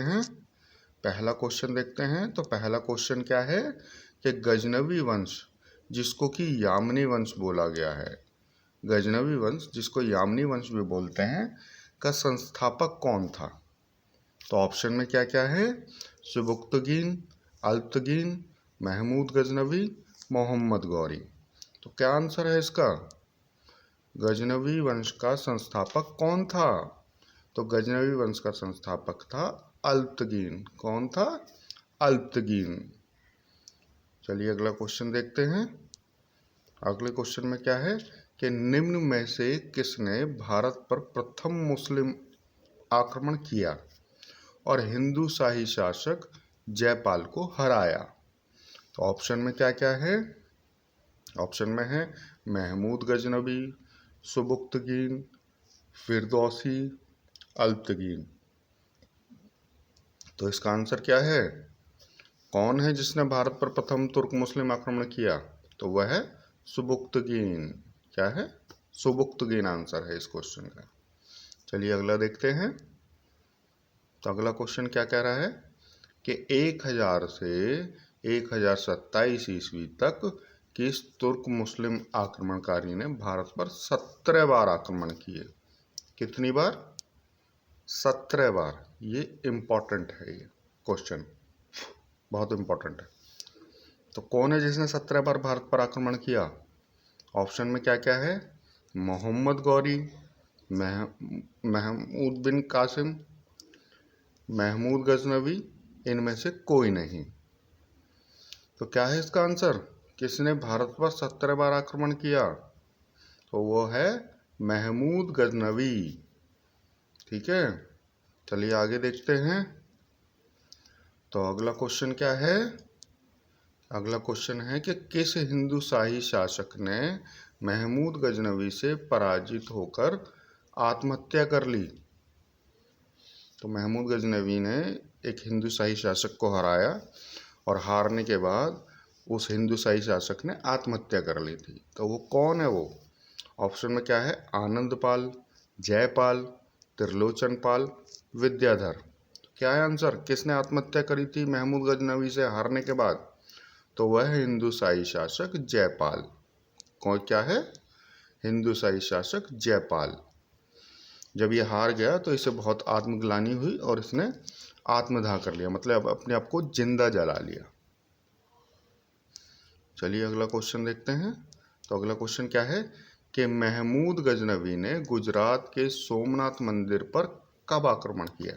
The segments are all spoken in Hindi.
हैं पहला क्वेश्चन देखते हैं। तो पहला क्वेश्चन क्या है कि गजनवी वंश जिसको कि यामनी वंश बोला गया है, गजनवी वंश जिसको यामनी वंश भी बोलते हैं, का संस्थापक कौन था? तो ऑप्शन में क्या क्या है? सुबुक्तगीन, अल्पतगीन, महमूद गजनवी, मोहम्मद गौरी। तो क्या आंसर है इसका? गजनवी वंश का संस्थापक कौन था? तो गजनवी वंश का संस्थापक था अल्पतगीन। कौन था? अल्पतगीन। चलिए अगला क्वेश्चन देखते हैं। अगले क्वेश्चन में क्या है कि निम्न में से किसने भारत पर प्रथम मुस्लिम आक्रमण किया और हिंदू शाही शासक जयपाल को हराया? तो ऑप्शन में क्या क्या है? ऑप्शन में है महमूद गजनवी, सुबुक्तगीन, फिरदौसी, अल्पतगीन। तो इसका आंसर क्या है? कौन है जिसने भारत पर प्रथम तुर्क मुस्लिम आक्रमण किया? तो वह है सुबुक्तगीन। क्या है? सुबुक्तगीन आंसर है इस क्वेश्चन का। चलिए अगला देखते हैं। तो अगला क्वेश्चन क्या कह रहा है कि 1000 से 1027 ईस्वी तक किस तुर्क मुस्लिम आक्रमणकारी ने भारत पर 17 बार आक्रमण किए? कितनी बार? 17 बार। ये इम्पोर्टेंट है, ये क्वेश्चन बहुत इम्पोर्टेंट है। तो कौन है जिसने 17 बार भारत पर आक्रमण किया? ऑप्शन में क्या क्या है? मोहम्मद गौरी, महमूद बिन कासिम, महमूद गजनवी, इनमें से कोई नहीं। तो क्या है इसका आंसर? किसने भारत पर 17 बार आक्रमण किया? तो वो है महमूद गजनवी। ठीक है, चलिए आगे देखते हैं। तो अगला क्वेश्चन क्या है? अगला क्वेश्चन है कि किस हिंदू शाही शासक ने महमूद गजनवी से पराजित होकर आत्महत्या कर ली? तो महमूद गजनवी ने एक हिंदू शाही शासक को हराया और हारने के बाद उस हिंदू शाही शासक ने आत्महत्या कर ली थी। तो वो कौन है वो? ऑप्शन में क्या है? आनंदपाल, जयपाल, त्रिलोचन पाल, विद्याधर। क्या है आंसर? किसने आत्महत्या करी थी महमूद गजनवी से हारने के बाद? तो वह हिंदू शाही शासक जयपाल। कौन? क्या है? हिंदू शाही शासक जयपाल। जब ये हार गया तो इसे बहुत आत्मग्लानि हुई और इसने आत्मदाह कर लिया, मतलब अपने आप को जिंदा जला लिया। चलिए अगला क्वेश्चन देखते हैं। तो अगला क्वेश्चन क्या है कि महमूद गजनवी ने गुजरात के सोमनाथ मंदिर पर कब आक्रमण किया?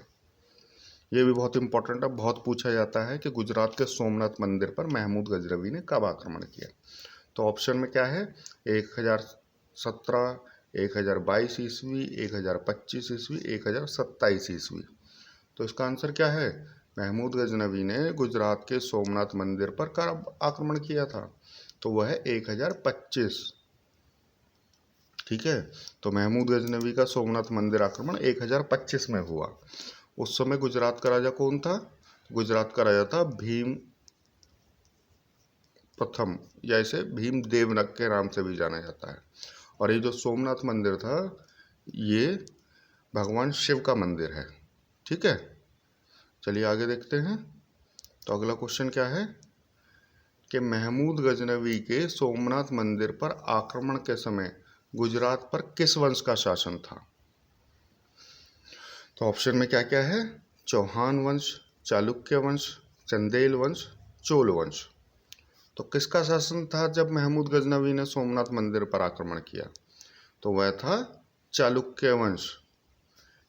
ये भी बहुत इंपॉर्टेंट है, बहुत पूछा जाता है कि गुजरात के सोमनाथ मंदिर पर महमूद गजनवी ने कब आक्रमण किया। तो ऑप्शन में क्या है? 1017, 1022 ईस्वी, 1025 ईस्वी, 1027 ईस्वी। तो इसका आंसर क्या है? महमूद गजनवी ने गुजरात के सोमनाथ मंदिर पर कब आक्रमण किया था? तो वह है 1025। ठीक है, तो महमूद गजनवी का सोमनाथ मंदिर आक्रमण 1025 में हुआ। उस समय गुजरात का राजा कौन था? गुजरात का राजा था भीम प्रथम, या इसे भीम देवनग के नाम से भी जाना जाता है। और ये जो सोमनाथ मंदिर था, ये भगवान शिव का मंदिर है। ठीक है, चलिए आगे देखते हैं। तो अगला क्वेश्चन क्या है कि महमूद गजनवी के सोमनाथ मंदिर पर आक्रमण के समय गुजरात पर किस वंश का शासन था? तो ऑप्शन में क्या क्या है? चौहान वंश, चालुक्य वंश, चंदेल वंश, चोल वंश। तो किसका शासन था जब महमूद गजनवी ने सोमनाथ मंदिर पर आक्रमण किया? तो वह था चालुक्य वंश।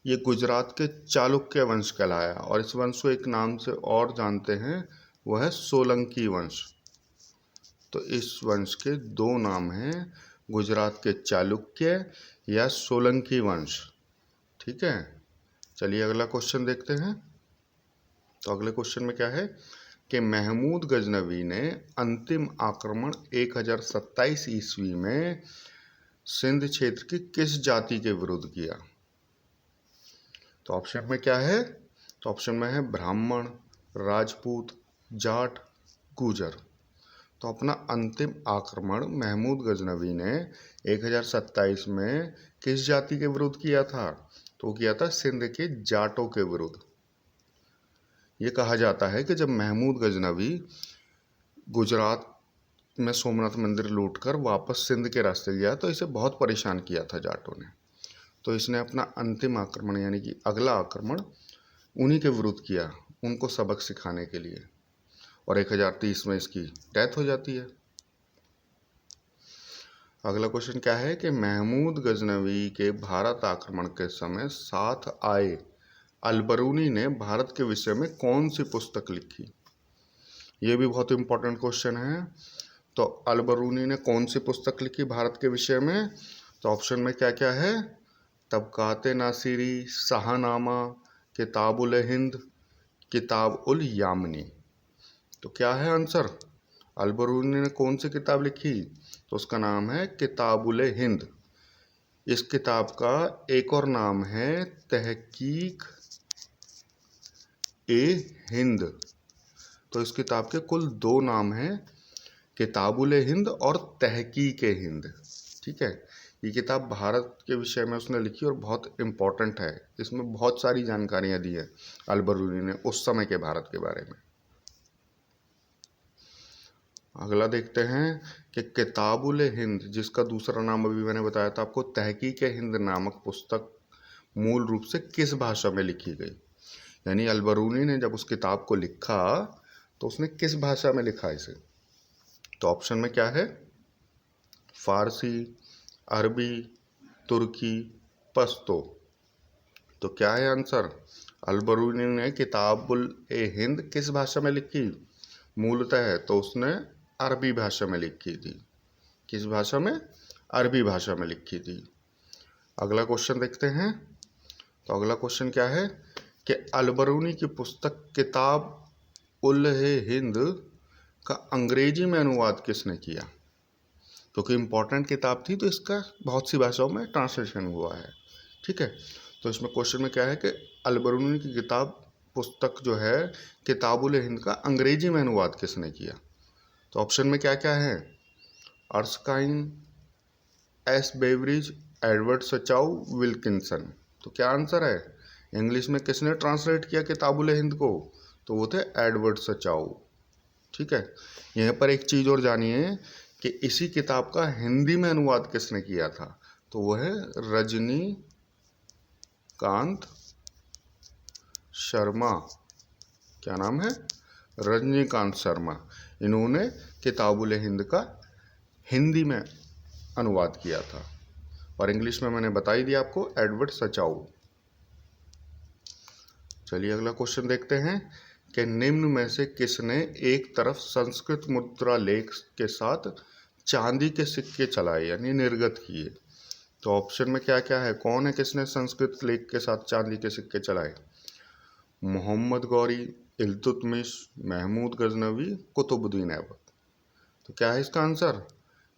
ये गुजरात के चालुक्य वंश कहलाया और इस वंश को एक नाम से और जानते हैं, वह है सोलंकी वंश। तो इस वंश के दो नाम हैं, गुजरात के चालुक्य या सोलंकी वंश। ठीक है, चलिए अगला क्वेश्चन देखते हैं। तो अगले क्वेश्चन में क्या है कि महमूद गजनवी ने अंतिम आक्रमण 1027 ईस्वी में सिंध क्षेत्र की किस जाति के विरुद्ध किया? तो ऑप्शन में क्या है? तो ऑप्शन में है ब्राह्मण, राजपूत, जाट, गुजर। तो अपना अंतिम आक्रमण महमूद गजनवी ने 1027 में किस जाति के विरुद्ध किया था? तो किया था सिंध के जाटों के विरुद्ध। ये कहा जाता है कि जब महमूद गजनवी गुजरात में सोमनाथ मंदिर लूटकर वापस सिंध के रास्ते गया तो इसे बहुत परेशान किया था जाटों ने। तो इसने अपना अंतिम आक्रमण यानी कि अगला आक्रमण उन्हीं के विरुद्ध किया, उनको सबक सिखाने के लिए, और 1030 में इसकी डेथ हो जाती है। अगला क्वेश्चन क्या है कि महमूद गजनवी के भारत आक्रमण के समय साथ आए अलबरूनी ने भारत के विषय में कौन सी पुस्तक लिखी? ये भी बहुत इंपॉर्टेंट क्वेश्चन है। तो अलबरूनी ने कौन सी पुस्तक लिखी भारत के विषय में? तो ऑप्शन में क्या क्या है? तबकाते नासिरी, शाहनामा, किताबुल हिंद, किताब उल यामनी। तो क्या है आंसर? अलबरूनी ने कौन सी किताब लिखी? तो उसका नाम है किताबुल हिंद। इस किताब का एक और नाम है तहकीक ए हिंद। तो इस किताब के कुल दो नाम हैं, किताबुल हिंद और तहकीक ए हिंद। ठीक है, ये किताब भारत के विषय में उसने लिखी और बहुत इम्पोर्टेंट है। इसमें बहुत सारी जानकारियां दी है अलबरूनी ने उस समय के भारत के बारे में। अगला देखते हैं कि किताबुल हिंद, जिसका दूसरा नाम अभी मैंने बताया था आपको, तहकीक हिंद नामक पुस्तक मूल रूप से किस भाषा में लिखी गई? यानी अलबरूनी ने जब उस किताब को लिखा तो उसने किस भाषा में लिखा इसे? तो ऑप्शन में क्या है? फारसी, अरबी, तुर्की, पश्तो। तो क्या है आंसर? अलबरूनी ने किताबुल ए हिंद किस भाषा में लिखी? मूलतः तो उसने अरबी भाषा में लिखी थी। किस भाषा में? अरबी भाषा में लिखी थी। अगला क्वेश्चन देखते हैं। तो अगला क्वेश्चन क्या है कि अलबरूनी की पुस्तक किताब उल हिंद का अंग्रेजी में अनुवाद किसने किया? क्योंकि इम्पोर्टेंट किताब थी तो इसका बहुत सी भाषाओं में ट्रांसलेशन हुआ है। ठीक है, तो इसमें क्वेश्चन में क्या है कि अलबरूनी की किताब पुस्तक जो है किताबुल हिंद का अंग्रेजी में अनुवाद किसने किया? तो ऑप्शन में क्या क्या है? अर्स्काइन, एस बेवरिज, एडवर्ड सचाउ, विल्किंसन। तो क्या आंसर है? इंग्लिश में किसने ट्रांसलेट किया किताबुल हिंद को? तो वो थे एडवर्ड सचाउ। ठीक है, यहाँ पर एक चीज़ और जानिए कि इसी किताब का हिंदी में अनुवाद किसने किया था? तो वो है रजनीकांत शर्मा। क्या नाम है? रजनीकांत शर्मा। इन्होंने किताबुल हिंद का हिंदी में अनुवाद किया था, और इंग्लिश में मैंने बता ही दिया आपको, एडवर्ड सचाउ। चलिए अगला क्वेश्चन देखते हैं कि निम्न में से किसने एक तरफ संस्कृत मुद्रा लेख के साथ चांदी के सिक्के चलाए यानी निर्गत किए? तो ऑप्शन में क्या क्या है? कौन है किसने संस्कृत लेख के साथ चांदी के सिक्के चलाए? मोहम्मद गौरी, इल्तुतमिश, महमूद गजनवी, कुतुबुद्दीन ऐबक। तो क्या है इसका आंसर?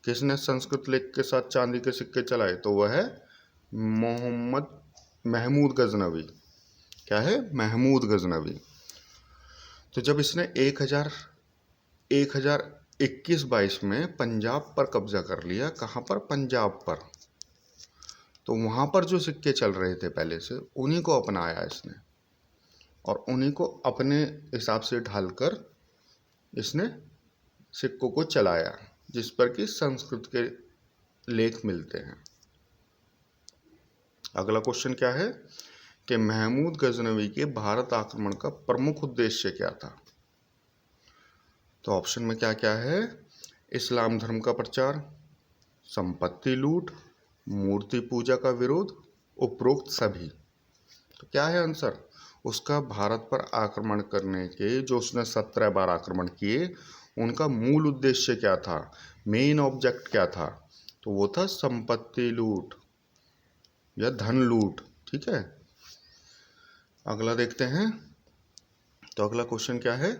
किसने संस्कृत लेख के साथ चांदी के सिक्के चलाए? तो वह है महमूद गजनवी। क्या है? महमूद गजनवी। तो जब इसने 1021-22 में पंजाब पर कब्जा कर लिया, कहाँ पर? पंजाब पर। तो वहाँ पर जो सिक्के चल रहे थे पहले से, उन्हीं को अपनाया इसने और उन्हीं को अपने हिसाब से ढालकर इसने सिक्कों को चलाया, जिस पर कि संस्कृत के लेख मिलते हैं। अगला क्वेश्चन क्या है कि महमूद गजनवी के भारत आक्रमण का प्रमुख उद्देश्य क्या था? तो ऑप्शन में क्या क्या है? इस्लाम धर्म का प्रचार, संपत्ति लूट, मूर्ति पूजा का विरोध, उपरोक्त सभी। तो क्या है आंसर? उसका भारत पर आक्रमण करने के जो उसने 17 बार आक्रमण किए, उनका मूल उद्देश्य क्या था? मेन ऑब्जेक्ट क्या था? तो वो था संपत्ति लूट या धन लूट। ठीक है, अगला देखते हैं। तो अगला क्वेश्चन क्या है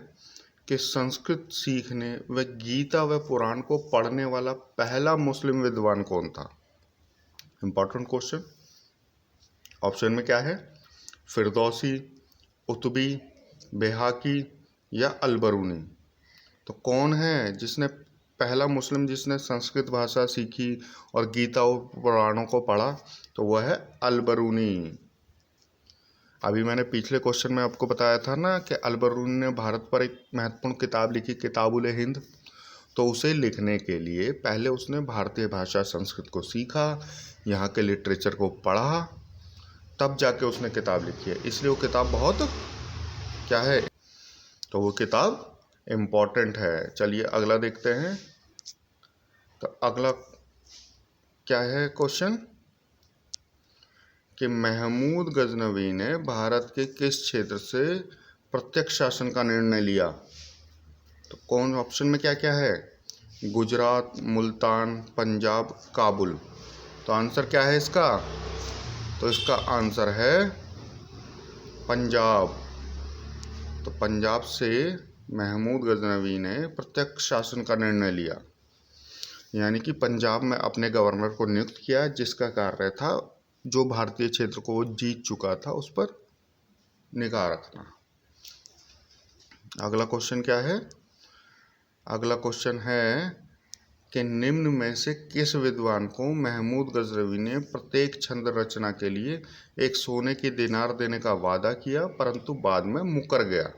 कि संस्कृत सीखने व गीता व पुराण को पढ़ने वाला पहला मुस्लिम विद्वान कौन था? Important question. ऑप्शन में क्या है? फिरदौसी, उतबी, बेहाकी या अलबरूनी। तो कौन है जिसने पहला मुस्लिम जिसने संस्कृत भाषा सीखी और गीता और पुराणों को पढ़ा? तो वह है अलबरूनी। अभी मैंने पिछले क्वेश्चन में आपको बताया था ना कि अल बरूनी ने भारत पर एक महत्वपूर्ण किताब लिखी, किताबुल हिंद। तो उसे लिखने के लिए पहले उसने भारतीय भाषा संस्कृत को सीखा, यहाँ के लिटरेचर को पढ़ा, तब जाके उसने किताब लिखी है। इसलिए वो किताब बहुत क्या है, तो वो किताब इम्पोर्टेंट है। चलिए अगला देखते हैं। तो अगला क्या है क्वेश्चन कि महमूद गजनवी ने भारत के किस क्षेत्र से प्रत्यक्ष शासन का निर्णय लिया। तो कौन ऑप्शन में क्या क्या है, गुजरात, मुल्तान, पंजाब, काबुल। तो आंसर क्या है इसका, तो इसका आंसर है पंजाब। तो पंजाब से महमूद गजनवी ने प्रत्यक्ष शासन का निर्णय लिया, यानी कि पंजाब में अपने गवर्नर को नियुक्त किया, जिसका कार्य था जो भारतीय क्षेत्र को वो जीत चुका था उस पर निगाह रखना। अगला क्वेश्चन क्या है, अगला क्वेश्चन है कि निम्न में से किस विद्वान को महमूद गजनवी ने प्रत्येक छंद रचना के लिए एक सोने की दिनार देने का वादा किया परंतु बाद में मुकर गया,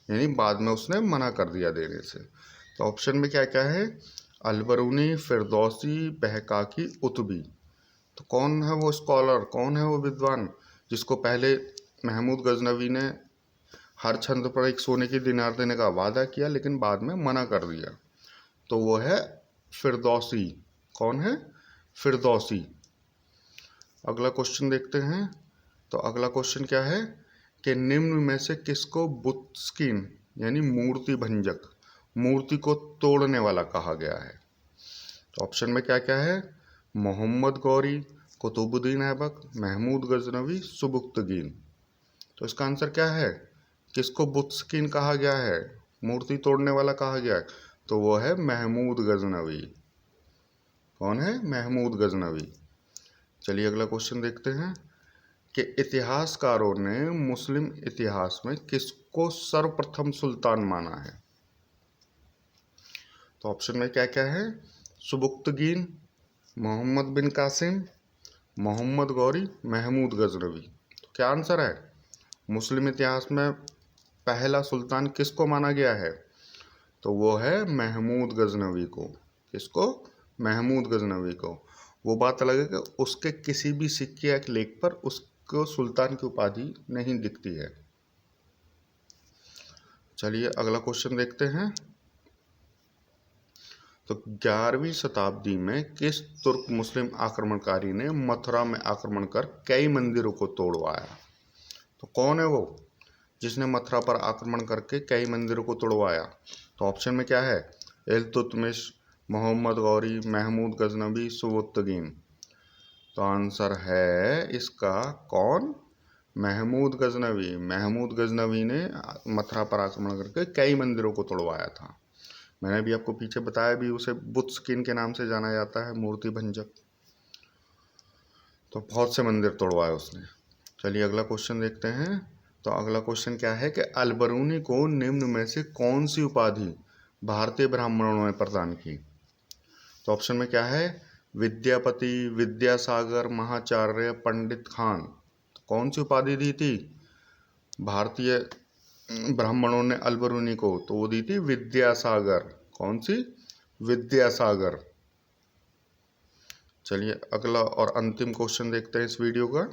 यानी बाद में उसने मना कर दिया देने से। तो ऑप्शन में क्या क्या है, अल बरूनी, फिरदौसी, बहकाकी, उतबी। तो कौन है वो स्कॉलर, कौन है वो विद्वान जिसको पहले महमूद गजनवी ने हर छंद पर एक सोने की दिनार देने का वादा किया लेकिन बाद में मना कर दिया, तो वो है फिरदौसी। कौन है, फिरदौसी। अगला क्वेश्चन देखते हैं। तो अगला क्वेश्चन क्या है कि निम्न में से किसको बुत्स्कीन यानी मूर्ति भंजक, मूर्ति को तोड़ने वाला कहा गया है। तो ऑप्शन में क्या क्या है, मोहम्मद गौरी, कुतुबुद्दीन ऐबक, महमूद गजनवी, सुबुक्तगीन। तो इसका आंसर क्या है, किसको बुत्स्कीन कहा गया है, मूर्ति तोड़ने वाला कहा गया है, तो वो है महमूद गजनवी। कौन है, महमूद गजनवी। चलिए अगला क्वेश्चन देखते हैं कि इतिहासकारों ने मुस्लिम इतिहास में किसको सर्वप्रथम सुल्तान माना है। तो ऑप्शन में क्या क्या है, सुबुक्तगीन, मोहम्मद बिन कासिम, मोहम्मद गौरी, महमूद गजनवी। तो क्या आंसर है, मुस्लिम इतिहास में पहला सुल्तान किसको माना गया है, तो वो है महमूद गजनवी को। किसको, महमूद गजनवी को। वो बात अलग है कि उसके किसी भी सिक्के या लेख पर उसको सुल्तान की उपाधि नहीं दिखती है। चलिए अगला क्वेश्चन देखते हैं। तो 11वीं शताब्दी में किस तुर्क मुस्लिम आक्रमणकारी ने मथुरा में आक्रमण कर कई मंदिरों को तोड़वाया। तो कौन है वो जिसने मथुरा पर आक्रमण करके कई मंदिरों को तोड़वाया। तो ऑप्शन में क्या है, इल्तुतमिश, मोहम्मद गौरी, महमूद गजनवी, सुबुक्तगीन। तो आंसर है इसका कौन, महमूद गजनवी। महमूद गजनवी ने मथुरा पर आक्रमण करके कई मंदिरों को तोड़वाया था। मैंने भी आपको पीछे बताया भी, उसे बुत्स्कीन के नाम से जाना जाता है, मूर्ति भंजक। तो बहुत से मंदिर तोड़वाए उसने। चलिए अगला क्वेश्चन देखते हैं। तो अगला क्वेश्चन क्या है कि अल बरूनी को निम्न में से कौन सी उपाधि भारतीय ब्राह्मणों ने प्रदान की। तो ऑप्शन में क्या है, विद्यापति, विद्यासागर, महाचार्य, पंडित खान। तो कौन सी उपाधि दी थी भारतीय ब्राह्मणों ने अल बरूनी को, तो वो दी थी विद्यासागर। कौन सी, विद्यासागर। चलिए अगला और अंतिम क्वेश्चन देखते हैं इस वीडियो का।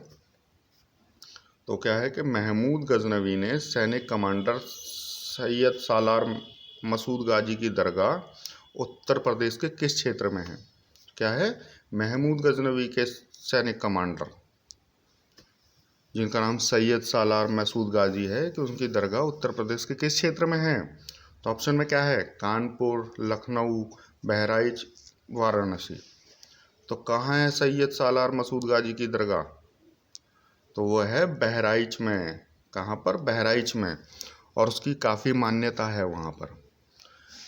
तो क्या है कि महमूद गजनवी ने सैनिक कमांडर सैयद सालार मसूद गाजी की दरगाह उत्तर प्रदेश के किस क्षेत्र में है। क्या है, महमूद गजनवी के सैनिक कमांडर जिनका नाम सैयद सालार मसूद गाजी है कि उनकी दरगाह उत्तर प्रदेश के किस क्षेत्र में है। तो ऑप्शन में क्या है, कानपुर, लखनऊ, बहराइच, वाराणसी। तो कहाँ है सैयद सालार मसूद गाजी की दरगाह, तो वो है बहराइच में। कहाँ पर, बहराइच में। और उसकी काफ़ी मान्यता है वहाँ पर।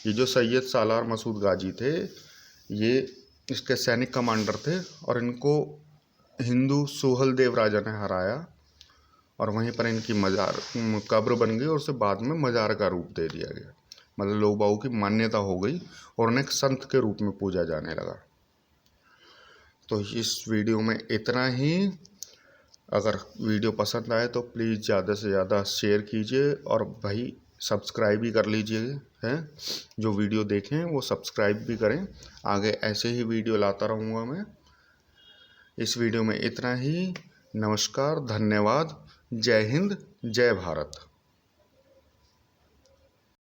ये जो सैयद सालार मसूद गाजी थे, ये इसके सैनिक कमांडर थे और इनको हिंदू सोहल देव राजा ने हराया और वहीं पर इनकी मज़ार कब्र बन गई और उसे बाद में मज़ार का रूप दे दिया गया। मतलब लोग बागों की मान्यता हो गई और उन्हें एक संत के रूप में पूजा जाने लगा। तो इस वीडियो में इतना ही। अगर वीडियो पसंद आए तो प्लीज़ ज़्यादा से ज़्यादा शेयर कीजिए और भाई सब्सक्राइब भी कर लीजिए हैं। जो वीडियो देखें वो सब्सक्राइब भी करें। आगे ऐसे ही वीडियो लाता रहूँगा मैं। इस वीडियो में इतना ही। नमस्कार, धन्यवाद, जय हिंद, जय भारत।